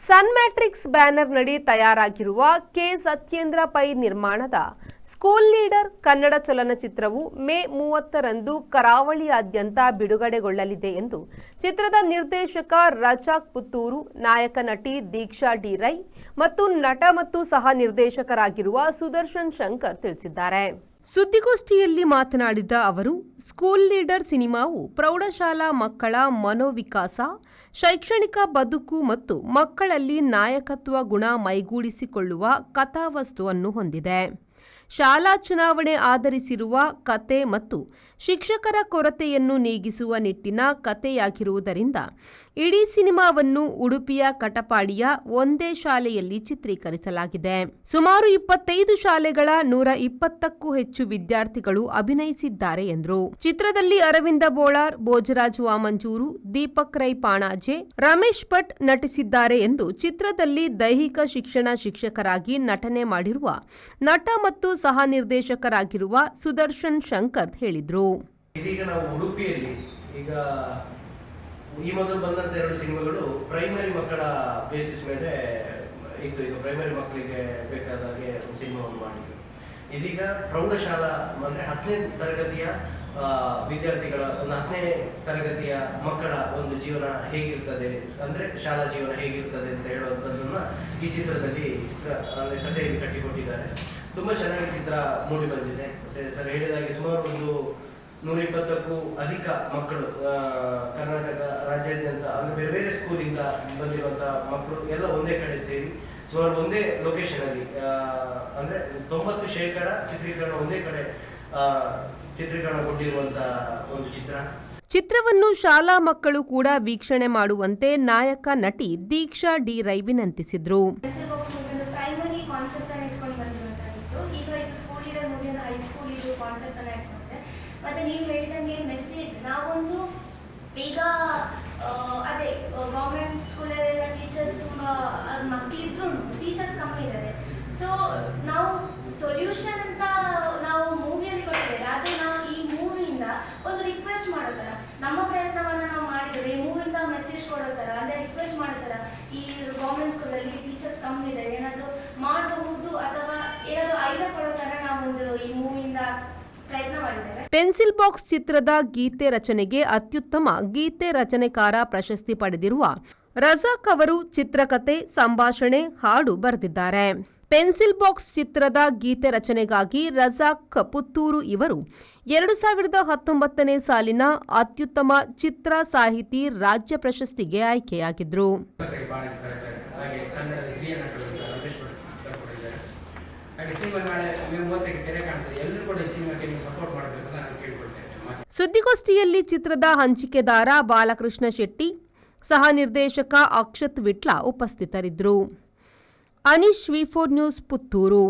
ಸನ್ matrix ಬ್ಯಾನರ್ನಡಿ ತಯಾರಾಗಿರುವ K Satyendra pi ನಿರ್ಮಾಣದ school leader Kannada ಚಲನಚಿತ್ರವು ಮೇ 30ರಂದು ಕರಾವಳಿಯಾದ್ಯಂತ ಬಿಡುಗಡೆಗೊಳ್ಳಲಿದೆ ಎಂದು ಚಿತ್ರದ ನಿರ್ದೇಶಕ ರಜಾಕ್ ಪುತ್ತೂರು, ನಾಯಕ ನಟಿ ದೀಕ್ಷಾ ಡಿ ರೈ ಮತ್ತು ನಟ ಮತ್ತು ಸಹ ನಿರ್ದೇಶಕರಾಗಿರುವ ಸುದರ್ಶನ್ ಶಂಕರ್ ತಿಳಿಸಿದ್ದಾರೆ. ಸುದ್ದಿಗೋಷ್ಠಿಯಲ್ಲಿ ಮಾತನಾಡಿದ ಅವರು, ಸ್ಕೂಲ್ ಲೀಡರ್ ಸಿನಿಮಾವು ಪ್ರೌಢಶಾಲಾ ಮಕ್ಕಳ ಮನೋವಿಕಾಸ, ಶೈಕ್ಷಣಿಕ ಬದುಕು ಮತ್ತು ಮಕ್ಕಳಲ್ಲಿ ನಾಯಕತ್ವ ಗುಣ ಮೈಗೂಡಿಸಿಕೊಳ್ಳುವ ಕಥಾವಸ್ತುವನ್ನು ಹೊಂದಿದೆ. ಶಾಲಾ ಚುನಾವಣೆ ಆಧರಿಸಿರುವ ಕತೆ ಮತ್ತು ಶಿಕ್ಷಕರ ಕೊರತೆಯನ್ನು ನೀಗಿಸುವ ನಿಟ್ಟಿನ ಕತೆಯಾಗಿರುವುದರಿಂದ ಇಡೀ ಸಿನಿಮಾವನ್ನು ಉಡುಪಿಯ ಕಟಪಾಡಿಯ ಒಂದೇ ಶಾಲೆಯಲ್ಲಿ ಚಿತ್ರೀಕರಿಸಲಾಗಿದೆ. ಸುಮಾರು 25 ಶಾಲೆಗಳ 120ಕ್ಕೂ ಹೆಚ್ಚು ವಿದ್ಯಾರ್ಥಿಗಳು ಅಭಿನಯಿಸಿದ್ದಾರೆ ಎಂದರು. ಚಿತ್ರದಲ್ಲಿ ಅರವಿಂದ ಬೋಳಾರ್, ಭೋಜರಾಜ್ ವಾಮಂಜೂರು, ದೀಪಕ್ ರೈ ಪಾಣಾಜೆ, ರಮೇಶ್ ಭಟ್ ನಟಿಸಿದ್ದಾರೆ ಎಂದು ಚಿತ್ರದಲ್ಲಿ ದೈಹಿಕ ಶಿಕ್ಷಣ ಶಿಕ್ಷಕರಾಗಿ ನಟನೆ ಮಾಡಿರುವ ನಟ ಮತ್ತು ಸಹ ನಿರ್ದೇಶಕರಾಗಿರುವ ಸುದರ್ಶನ್ ಶಂಕರ್ ಹೇಳಿದರು. ಇದೀಗ ನಾವು ಉಡುಪಿಯಲ್ಲಿ ಈಗ ಈ ಮೊದಲು ಬಂದಂತ 2 ಸಿನಿಮಾಗಳು ಪ್ರೈಮರಿ ಮಕ್ಕಳ ಬೇಸಿಸ್ ಮೇಲೆ ಇತ್ತು. ಈಗ ಪ್ರೈಮರಿ ಮಕ್ಕಳಿಗೆ ಬೇಕಾದ ಹಾಗೆ ಒಂದು ಸಿನಿಮಾವನ್ನು ಮಾಡಿದ್ರು. ಇದೀಗ ಪ್ರೌಢಶಾಲಾ ಅಂದ್ರೆ 10ನೇ ತರಗತಿಯ ವಿದ್ಯಾರ್ಥಿಗಳ ಒಂದು 10ನೇ ತರಗತಿಯ ಮಕ್ಕಳ ಒಂದು ಜೀವನ ಹೇಗಿರ್ತದೆ, ಅಂದ್ರೆ ಶಾಲಾ ಜೀವನ ಹೇಗಿರ್ತದೆ ಅಂತ ಹೇಳುವಂಥದ್ದನ್ನ ಈ ಚಿತ್ರದಲ್ಲಿ ಅಂದ್ರೆ ಕಥೆಯಲ್ಲಿ ಕಟ್ಟಿಕೊಟ್ಟಿದ್ದಾರೆ. ತುಂಬಾ ಚೆನ್ನಾಗಿ ಚಿತ್ರ ಮೂಡಿ ಬಂದಿದೆ. ಮತ್ತೆ ಸರ್ ಹೇಳಿದಾಗೆ ಸುಮಾರು ಒಂದು 120ಕ್ಕೂ ಅಧಿಕ ಮಕ್ಕಳು ಕರ್ನಾಟಕ ರಾಜ್ಯಾದ್ಯಂತ ಅಂದ್ರೆ ಬೇರೆ ಬೇರೆ ಸ್ಕೂಲಿಂದ ಬಂದಿರುವಂತಹ ಮಕ್ಕಳು ಎಲ್ಲ ಒಂದೇ ಕಡೆ ಸೇರಿ ಸುಮಾರು ಒಂದೇ ಲೊಕೇಶನ್ ಅಲ್ಲಿ ಅಂದ್ರೆ 90% ಚಿತ್ರೀಕರಣ ಒಂದೇ ಕಡೆ ಚಿತ್ರೀಕರಣಗೊಂಡಿರುವಂತಹ ಒಂದು ಚಿತ್ರ. ಚಿತ್ರವನ್ನು ಶಾಲಾ ಮಕ್ಕಳು ಕೂಡ ವೀಕ್ಷಣೆ ಮಾಡುವಂತೆ ನಾಯಕ ನಟಿ ದೀಕ್ಷಾ ಡಿ ರೈ ವಿನಂತಿಸಿದ್ರು. ಮತ್ತೆ ನೀವು ಹೇಳಿದಂಗೆ ಮೆಸೇಜ್ ನಾವೊಂದು ಈಗ ಅದೇ ಗೌರ್ಮೆಂಟ್ ಸ್ಕೂಲಲ್ಲೆಲ್ಲ ಟೀಚರ್ಸ್ ತುಂಬ ಮಕ್ಕಳಿದ್ರು ಟೀಚರ್ಸ್ ಕಮ್ಮಿ ಇದ್ದಾರೆ. ಸೊ ನಾವು ಸೊಲ್ಯೂಷನ್ ಅಂತ ನಾವು ಮೂವಿಯಲ್ಲಿ ಕೊಟ್ಟಿದ್ದೇವೆ. ಆದರೆ ನಾವು ಈ ಮೂವಿಯಿಂದ ಒಂದು ರಿಕ್ವೆಸ್ಟ್ ಮಾಡೋ ಥರ ನಮ್ಮ ಪ್ರಯತ್ನವನ್ನು ನಾವು ಮಾಡಿದ್ದೇವೆ. ಈ ಮೂವಿಯಿಂದ ಮೆಸೇಜ್ ಕೊಡೋ ಥರ ಅಂದರೆ ರಿಕ್ವೆಸ್ಟ್ ಮಾಡೋ ಥರ ಈ ಗೌರ್ಮೆಂಟ್ ಸ್ಕೂಲಲ್ಲಿ ಟೀಚರ್ಸ್ ಕಮ್ಮಿ ಇದ್ದಾರೆ, ಏನಾದರೂ ಮಾಡಬಹುದು ಅಥವಾ ಏನಾದರೂ ಐಡಿಯಾ ಕೊಡೋ ಥರ ನಾವೊಂದು ಈ ಮೂವಿಯಿಂದ ಪೆನ್ಸಿಲ್ ಬಾಕ್ಸ್ ಚಿತ್ರದ ಗೀತೆ ರಚನೆಗೆ ಅತ್ಯುತ್ತಮ ಗೀತೆ ರಚನೆಕಾರ ಪ್ರಶಸ್ತಿ ಪಡೆದಿರುವ ರಜಾಕ್ ಅವರು ಚಿತ್ರಕಥೆ, ಸಂಭಾಷಣೆ, ಹಾಡು ಬರೆದಿದ್ದಾರೆ. ಪೆನ್ಸಿಲ್ ಬಾಕ್ಸ್ ಚಿತ್ರದ ಗೀತೆ ರಚನೆಗಾಗಿ ರಜಾಕ್ ಪುತ್ತೂರು ಇವರು 2019ನೇ ಸಾಲಿನ ಅತ್ಯುತ್ತಮ ಚಿತ್ರ ಸಾಹಿತಿ ರಾಜ್ಯ ಪ್ರಶಸ್ತಿಗೆ ಆಯ್ಕೆಯಾಗಿದ್ರು. ಸುದ್ದಿಗೋಷ್ಠಿಯಲ್ಲಿ ಚಿತ್ರದ ಹಂಚಿಕೆದಾರ ಬಾಲಕೃಷ್ಣ ಶೆಟ್ಟಿ, ಸಹ ನಿರ್ದೇಶಕ ಅಕ್ಷತ್ ವಿಟ್ಲ ಉಪಸ್ಥಿತರಿದ್ದರು. ಅನೀಶ್, ವಿ4 ನ್ಯೂಸ್, ಪುತ್ತೂರು.